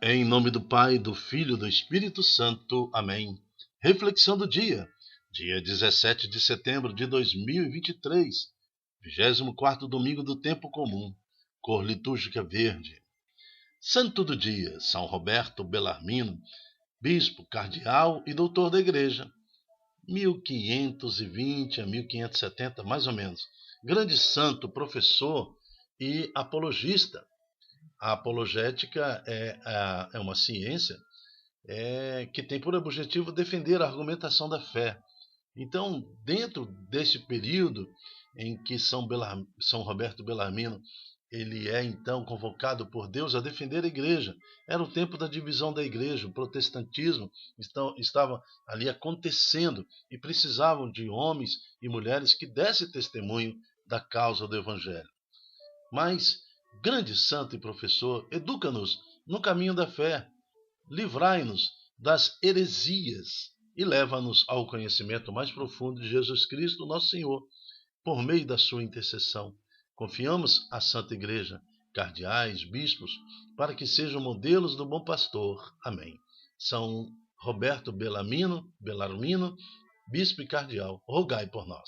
Em nome do Pai, do Filho e do Espírito Santo. Amém. Reflexão do dia 17 de setembro de 2023, 24º domingo do tempo comum, cor litúrgica verde. Santo do dia, São Roberto Bellarmino, bispo, cardeal e doutor da Igreja, 1520 a 1570, mais ou menos. Grande santo, professor e apologista. A apologética é uma ciência que tem por objetivo defender a argumentação da fé. Então, dentro desse período em que São Roberto Bellarmino ele é então convocado por Deus a defender a igreja, era o tempo da divisão da igreja, o protestantismo estava ali acontecendo e precisavam de homens e mulheres que dessem testemunho da causa do evangelho. Mas, grande santo e professor, educa-nos no caminho da fé, livrai-nos das heresias e leva-nos ao conhecimento mais profundo de Jesus Cristo, nosso Senhor, por meio da sua intercessão. Confiamos à Santa Igreja, cardeais, bispos, para que sejam modelos do bom pastor. Amém. São Roberto Bellarmino, bispo e cardeal, rogai por nós.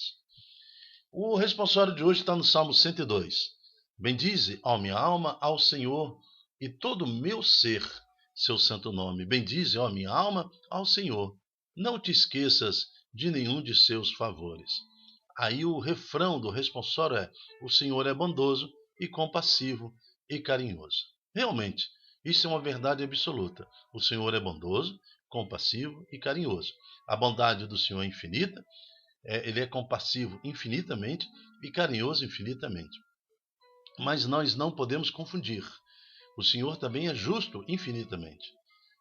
O responsório de hoje está no Salmo 102. Bendize, ó minha alma, ao Senhor, e todo o meu ser, seu santo nome. Bendize, ó minha alma, ao Senhor. Não te esqueças de nenhum de seus favores. Aí o refrão do responsório é: o Senhor é bondoso e compassivo e carinhoso. Realmente, isso é uma verdade absoluta. O Senhor é bondoso, compassivo e carinhoso. A bondade do Senhor é infinita, ele é compassivo infinitamente e carinhoso infinitamente. Mas nós não podemos confundir. O Senhor também é justo infinitamente.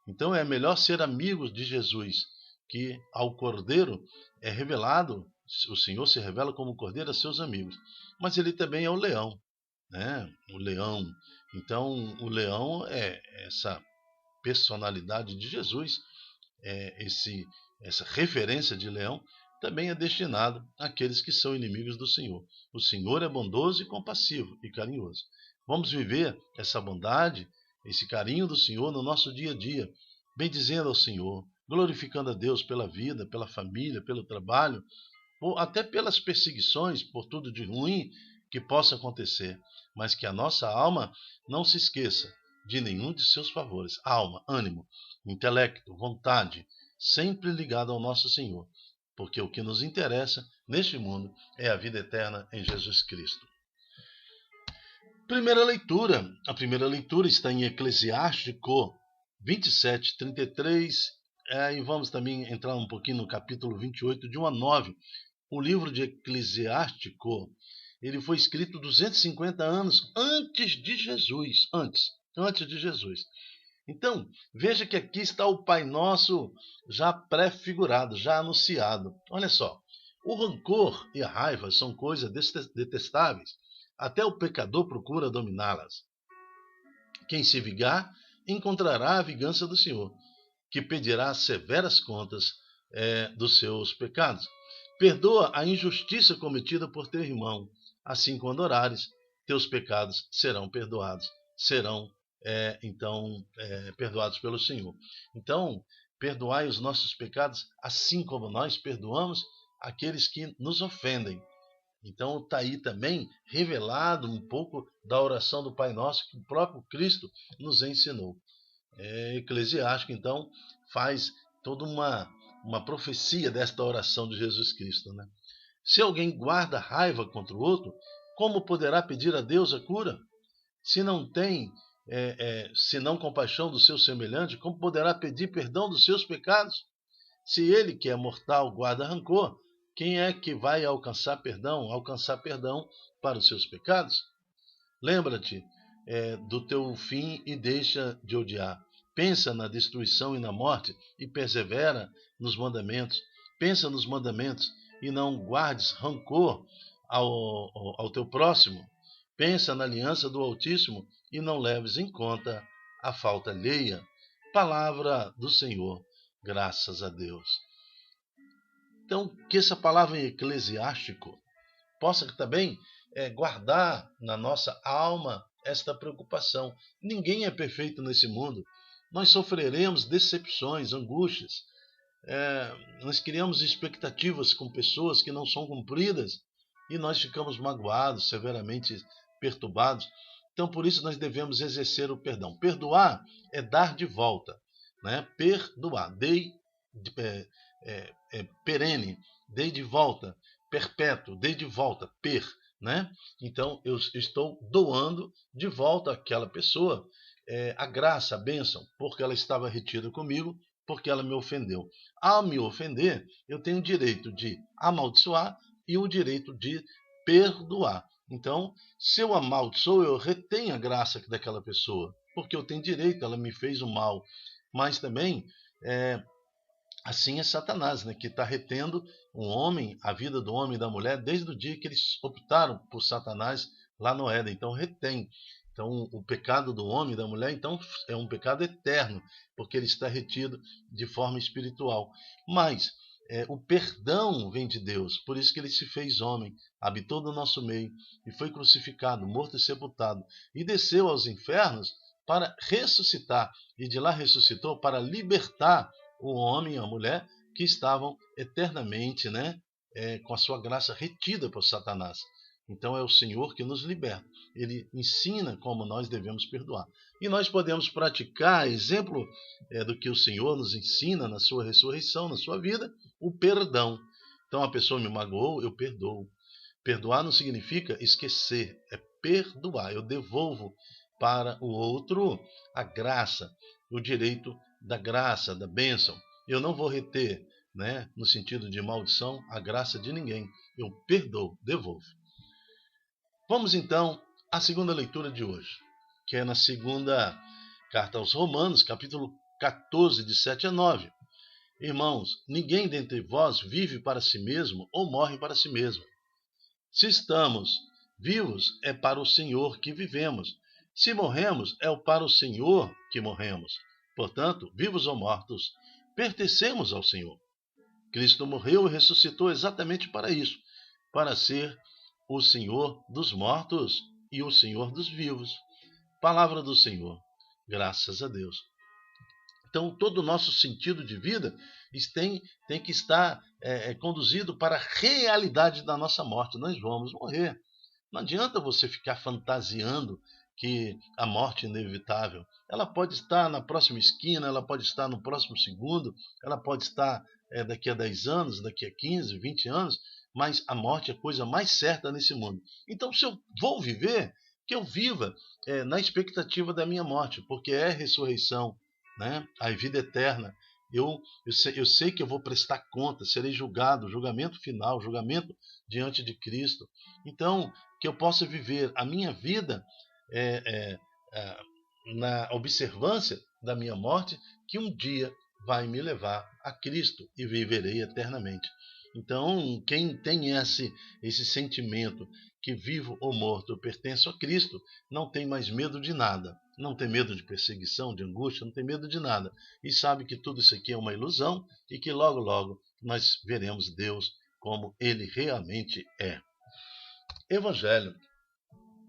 Então é melhor ser amigos de Jesus, que ao Cordeiro é revelado, o Senhor se revela como Cordeiro a seus amigos. Mas ele também é o leão, né? O leão. Então o leão é essa personalidade de Jesus, essa referência de leão, também é destinado àqueles que são inimigos do Senhor. O Senhor é bondoso e compassivo e carinhoso. Vamos viver essa bondade, esse carinho do Senhor no nosso dia a dia, bendizendo ao Senhor, glorificando a Deus pela vida, pela família, pelo trabalho, ou até pelas perseguições, por tudo de ruim que possa acontecer, mas que a nossa alma não se esqueça de nenhum de seus favores. Alma, ânimo, intelecto, vontade, sempre ligado ao nosso Senhor, porque o que nos interessa neste mundo é a vida eterna em Jesus Cristo. Primeira leitura. A primeira leitura está em Eclesiástico 27, 33, e vamos também entrar um pouquinho no capítulo 28, de 1 a 9. O livro de Eclesiástico, ele foi escrito 250 anos antes de Jesus, antes de Jesus. Então, veja que aqui está o Pai Nosso já pré-figurado, já anunciado. Olha só, o rancor e a raiva são coisas detestáveis. Até o pecador procura dominá-las. Quem se vingar, encontrará a vingança do Senhor, que pedirá severas contas dos seus pecados. Perdoa a injustiça cometida por teu irmão. Assim, quando orares, teus pecados serão perdoados, serão perdoados pelo Senhor. Então, perdoai os nossos pecados, assim como nós perdoamos aqueles que nos ofendem. Então está aí também revelado um pouco da oração do Pai Nosso que o próprio Cristo nos ensinou. Eclesiástico, então, faz toda uma profecia desta oração de Jesus Cristo, né? Se alguém guarda raiva contra o outro, como poderá pedir a Deus a cura? Se não tem senão compaixão do seu semelhante, como poderá pedir perdão dos seus pecados? Se ele, que é mortal, guarda rancor, quem é que vai alcançar perdão para os seus pecados? Lembra-te do teu fim e deixa de odiar. Pensa na destruição e na morte e persevera nos mandamentos. Pensa nos mandamentos e não guardes rancor ao teu próximo. Pensa na aliança do Altíssimo e não leves em conta a falta alheia. Palavra do Senhor, graças a Deus. Então, que essa palavra em eclesiástico possa também guardar na nossa alma esta preocupação. Ninguém é perfeito nesse mundo. nós sofreremos decepções, angústias. Nós criamos expectativas com pessoas que não são cumpridas e nós ficamos magoados, severamente perturbados. Então, por isso, nós devemos exercer o perdão. Perdoar é dar de volta, né? Perdoar, perene, dei de volta, perpétuo, dei de volta, né? Então, eu estou doando de volta àquela pessoa a graça, a bênção, porque ela estava retida comigo, porque ela me ofendeu. Ao me ofender, eu tenho o direito de amaldiçoar e o direito de perdoar. Então, se eu amaldiçoo, eu retenho a graça daquela pessoa, porque eu tenho direito, ela me fez o mal. Mas também, assim é Satanás, né, que está retendo um homem, a vida do homem e da mulher, desde o dia que eles optaram por Satanás lá no Éden. Então, retém. Então, o pecado do homem e da mulher, então, é um pecado eterno, porque ele está retido de forma espiritual. Mas o perdão vem de Deus, por isso que ele se fez homem, habitou no nosso meio e foi crucificado, morto e sepultado, e desceu aos infernos para ressuscitar, e de lá ressuscitou para libertar o homem e a mulher que estavam eternamente, né, com a sua graça retida por Satanás. Então é o Senhor que nos liberta. Ele ensina como nós devemos perdoar. E nós podemos praticar, exemplo do que o Senhor nos ensina na sua ressurreição, na sua vida, o perdão. Então a pessoa me magoou, eu perdoo. Perdoar não significa esquecer, é perdoar. Eu devolvo para o outro a graça, o direito da graça, da bênção. Eu não vou reter, né, no sentido de maldição, a graça de ninguém. Eu perdoo, devolvo. Vamos então à segunda leitura de hoje, que é na segunda carta aos Romanos, capítulo 14, de 7 a 9. Irmãos, ninguém dentre vós vive para si mesmo ou morre para si mesmo. Se estamos vivos, é para o Senhor que vivemos. Se morremos, é para o Senhor que morremos. Portanto, vivos ou mortos, pertencemos ao Senhor. Cristo morreu e ressuscitou exatamente para isso, para ser o Senhor dos mortos e o Senhor dos vivos. Palavra do Senhor. Graças a Deus. Então, todo o nosso sentido de vida tem que estar conduzido para a realidade da nossa morte. Nós vamos morrer. Não adianta você ficar fantasiando que a morte é inevitável. Ela pode estar na próxima esquina, ela pode estar no próximo segundo, ela pode estar daqui a 10 anos, daqui a 15, 20 anos, mas a morte é a coisa mais certa nesse mundo. Então, se eu vou viver, que eu viva na expectativa da minha morte, porque é ressurreição, né? A vida eterna. Eu sei que eu vou prestar conta, serei julgado, julgamento final, julgamento diante de Cristo. Então, que eu possa viver a minha vida na observância da minha morte, que um dia vai me levar a Cristo e viverei eternamente. Então, quem tem esse sentimento que vivo ou morto eu pertenço a Cristo, não tem mais medo de nada. Não tem medo de perseguição, de angústia, não tem medo de nada. E sabe que tudo isso aqui é uma ilusão e que logo, logo nós veremos Deus como Ele realmente é. Evangelho.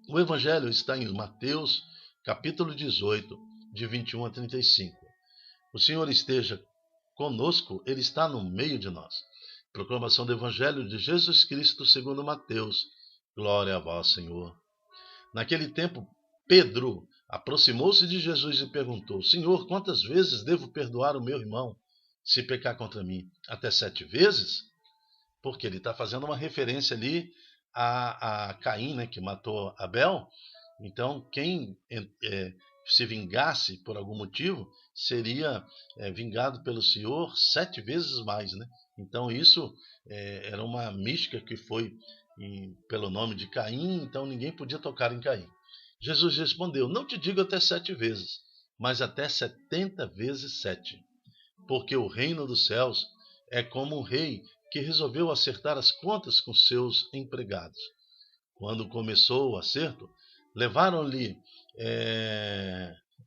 O Evangelho está em Mateus, capítulo 18, de 21 a 35. O Senhor esteja conosco, Ele está no meio de nós. Proclamação do Evangelho de Jesus Cristo segundo Mateus. Glória a vós, Senhor. Naquele tempo, Pedro aproximou-se de Jesus e perguntou: Senhor, quantas vezes devo perdoar o meu irmão se pecar contra mim? Até 7 vezes? Porque ele está fazendo uma referência ali a Caim, né, que matou Abel. Então, quem se vingasse por algum motivo seria vingado pelo Senhor 7 vezes mais, né? Então, isso era uma mística que foi pelo nome de Caim, então ninguém podia tocar em Caim. Jesus respondeu: não te digo até 7 vezes, mas até 70 vezes 7. Porque o reino dos céus é como um rei que resolveu acertar as contas com seus empregados. Quando começou o acerto, levaram-lhe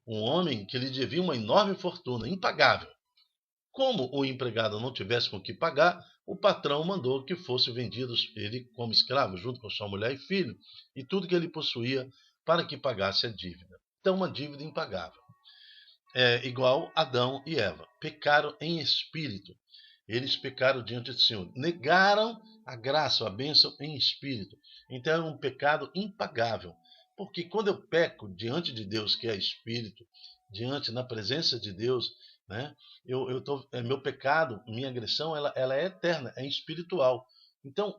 um homem que lhe devia uma enorme fortuna, impagável. Como o empregado não tivesse com que pagar, o patrão mandou que fosse vendido ele como escravo, junto com sua mulher e filho, e tudo que ele possuía, para que pagasse a dívida. Então, uma dívida impagável. é igual Adão e Eva. Pecaram em espírito. Eles pecaram diante do Senhor. Negaram a graça, a bênção em espírito. Então é um pecado impagável. Porque quando eu peco diante de Deus, que é espírito, diante na presença de Deus, né, meu pecado, minha agressão, ela é eterna, é espiritual. Então,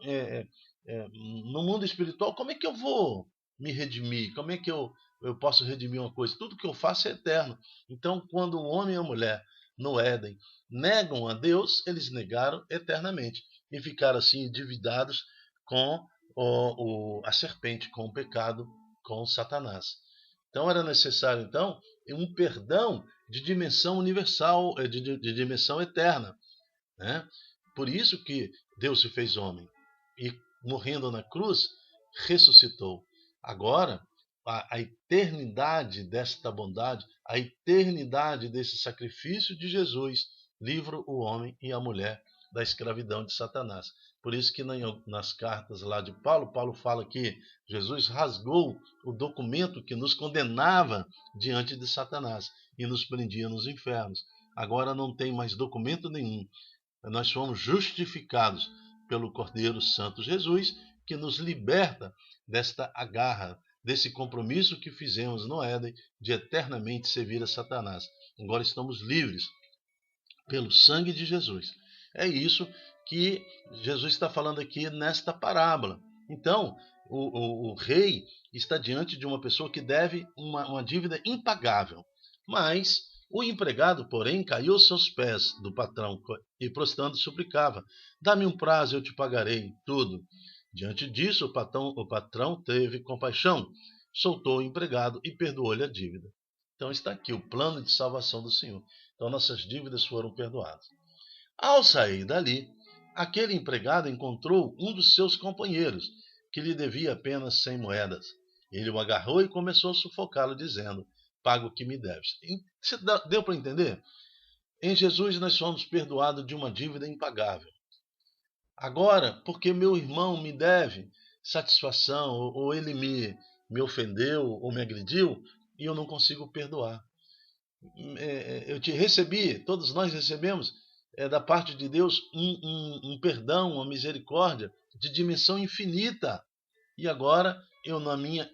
no mundo espiritual, como é que eu vou me redimir? Como é que eu posso redimir uma coisa? Tudo que eu faço é eterno. Então, quando o homem e a mulher no Éden negam a Deus, eles negaram eternamente e ficaram assim endividados com a serpente, com o pecado, com Satanás. Então era necessário então um perdão de dimensão universal, de dimensão eterna, né? Por isso que Deus se fez homem e morrendo na cruz ressuscitou. Agora a eternidade desta bondade, a eternidade desse sacrifício de Jesus livra o homem e a mulher da escravidão de Satanás. Por isso que nas cartas lá de Paulo, Paulo fala que Jesus rasgou o documento que nos condenava diante de Satanás e nos prendia nos infernos. Agora não tem mais documento nenhum. Nós fomos justificados pelo Cordeiro Santo Jesus, que nos liberta desta agarra, desse compromisso que fizemos no Éden de eternamente servir a Satanás. Agora estamos livres pelo sangue de Jesus. É isso que Jesus está falando aqui nesta parábola. Então, o rei está diante de uma pessoa que deve uma dívida impagável, mas o empregado, porém, caiu aos seus pés do patrão e, prostrando, suplicava: dá-me um prazo, eu te pagarei tudo. Diante disso, o patrão teve compaixão, soltou o empregado e perdoou-lhe a dívida. Então está aqui o plano de salvação do Senhor. Então nossas dívidas foram perdoadas. Ao sair dali, aquele empregado encontrou um dos seus companheiros, que lhe devia apenas 100 moedas. Ele o agarrou e começou a sufocá-lo, dizendo: paga o que me deves. Deu para entender? Em Jesus nós somos perdoados de uma dívida impagável. Agora, porque meu irmão me deve satisfação, ou ele me ofendeu, ou me agrediu, e eu não consigo perdoar. Eu te recebi, todos nós recebemos da parte de Deus um perdão, uma misericórdia de dimensão infinita. E agora, eu na minha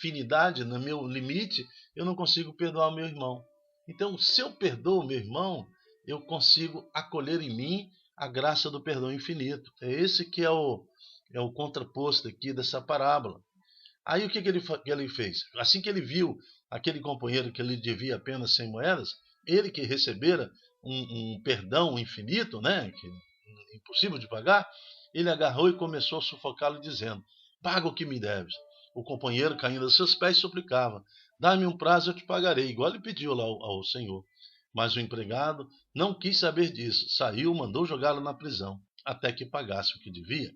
finidade, no meu limite, eu não consigo perdoar o meu irmão. Então, se eu perdoo o meu irmão, eu consigo acolher em mim a graça do perdão infinito. É esse que é o contraposto aqui dessa parábola. Aí o que ele fez? Assim que ele viu aquele companheiro que lhe devia apenas 100 moedas, ele que recebera um perdão infinito, né, que impossível de pagar, ele agarrou e começou a sufocá-lo, dizendo: paga o que me deves. O companheiro, caindo aos seus pés, suplicava: dá-me um prazo, eu te pagarei, igual ele pediu lá ao Senhor. Mas o empregado não quis saber disso, saiu, mandou jogá-lo na prisão, até que pagasse o que devia.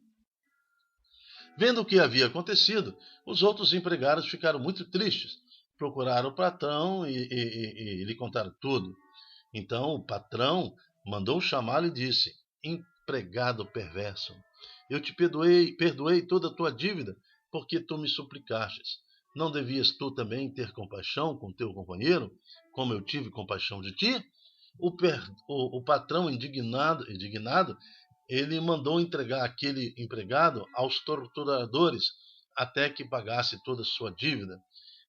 Vendo o que havia acontecido, os outros empregados ficaram muito tristes. Procuraram o patrão e lhe contaram tudo. Então o patrão mandou chamá-lo e disse: empregado perverso, eu te perdoei toda a tua dívida, porque tu me suplicastes. Não devias tu também ter compaixão com teu companheiro, como eu tive compaixão de ti? O patrão, indignado, ele mandou entregar aquele empregado aos torturadores até que pagasse toda a sua dívida.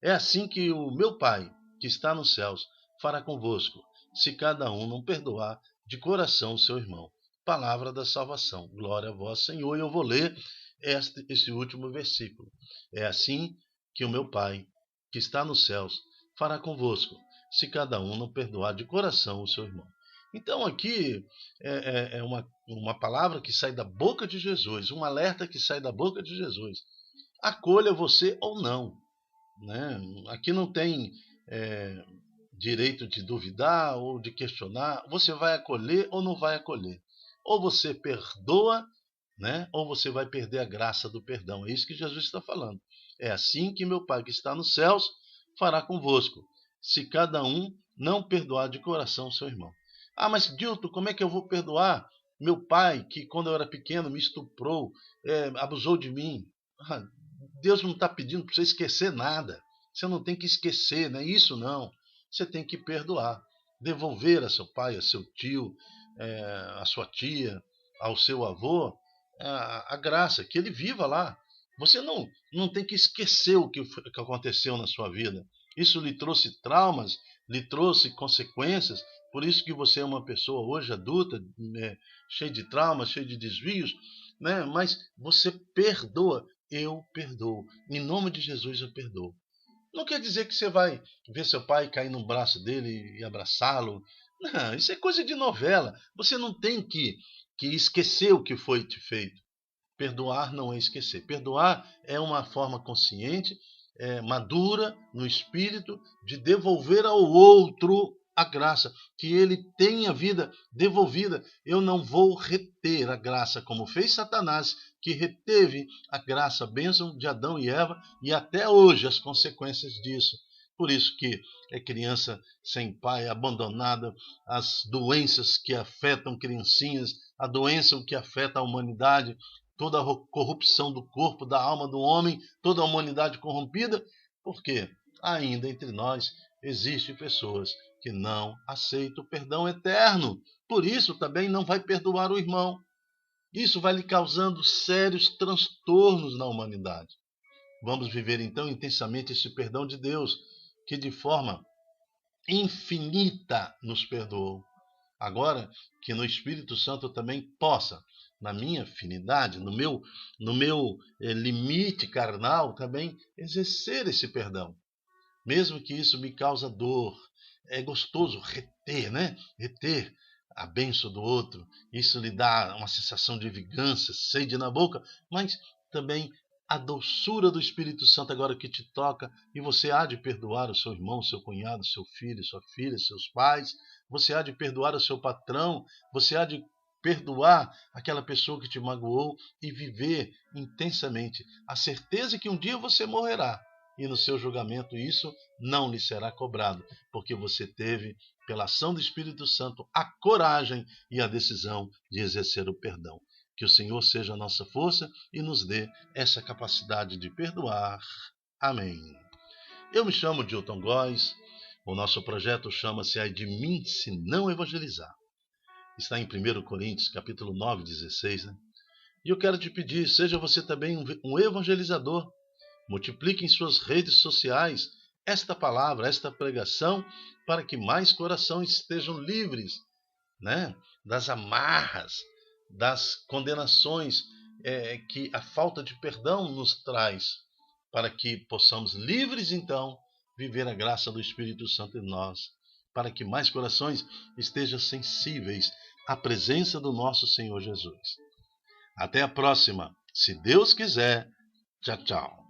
É assim que o meu Pai, que está nos céus, fará convosco, se cada um não perdoar de coração o seu irmão. Palavra da salvação. Glória a vós, Senhor. E eu vou ler esse último versículo. É assim que o meu Pai, que está nos céus, fará convosco, se cada um não perdoar de coração o seu irmão. Então aqui é uma palavra que sai da boca de Jesus, um alerta que sai da boca de Jesus. Acolha você ou não, né? Aqui não tem direito de duvidar ou de questionar. Você vai acolher ou não vai acolher. Ou você perdoa, né? Ou você vai perder a graça do perdão. É isso que Jesus está falando. É assim que meu Pai que está nos céus fará convosco, se cada um não perdoar de coração o seu irmão. Ah, mas Dilton, como é que eu vou perdoar meu pai que quando eu era pequeno me estuprou, abusou de mim? Ah, Deus não está pedindo para você esquecer nada. Você não tem que esquecer, não é isso não. você tem que perdoar. Devolver a seu pai, a seu tio, a sua tia, ao seu avô, a graça, que ele viva lá. Você não tem que esquecer o que aconteceu na sua vida. Isso lhe trouxe traumas, lhe trouxe consequências, por isso que você é uma pessoa hoje adulta, cheia de traumas, cheia de desvios, né? Mas você perdoa. Eu perdoo. Em nome de Jesus eu perdoo. Não quer dizer que você vai ver seu pai cair no braço dele e abraçá-lo. Não, isso é coisa de novela. Você não tem que esquecer o que foi te feito. Perdoar não é esquecer. Perdoar é uma forma consciente, madura no espírito, de devolver ao outro a graça, que ele tenha a vida devolvida. Eu não vou reter a graça, como fez Satanás, que reteve a graça, a bênção de Adão e Eva, e até hoje as consequências disso. Por isso que é criança sem pai, abandonada, as doenças que afetam criancinhas, a doença que afeta a humanidade, toda a corrupção do corpo, da alma do homem, toda a humanidade corrompida, porque ainda entre nós existem pessoas que não aceitam o perdão eterno. Por isso também não vai perdoar o irmão. Isso vai lhe causando sérios transtornos na humanidade. Vamos viver então intensamente esse perdão de Deus, que de forma infinita nos perdoou. Agora que no Espírito Santo também possa, na minha afinidade, no meu limite carnal, também exercer esse perdão. Mesmo que isso me cause dor. É gostoso reter, né? Reter a bênção do outro. Isso lhe dá uma sensação de vingança, sede na boca, mas também a doçura do Espírito Santo agora que te toca, e você há de perdoar o seu irmão, seu cunhado, seu filho, sua filha, seus pais, você há de perdoar o seu patrão, você há de perdoar aquela pessoa que te magoou e viver intensamente a certeza que um dia você morrerá, e no seu julgamento isso não lhe será cobrado, porque você teve, pela ação do Espírito Santo, a coragem e a decisão de exercer o perdão. Que o Senhor seja a nossa força e nos dê essa capacidade de perdoar. Amém. Eu me chamo Dilton Góes. O nosso projeto chama-se Ai de mim se não evangelizar. Está em 1 Coríntios, capítulo 9, 16. Né? E eu quero te pedir, seja você também um evangelizador. Multiplique em suas redes sociais esta palavra, esta pregação, para que mais corações estejam livres, né, das amarras, das condenações que a falta de perdão nos traz, para que possamos livres então viver a graça do Espírito Santo em nós, para que mais corações estejam sensíveis à presença do nosso Senhor Jesus. Até a próxima, se Deus quiser. Tchau, tchau.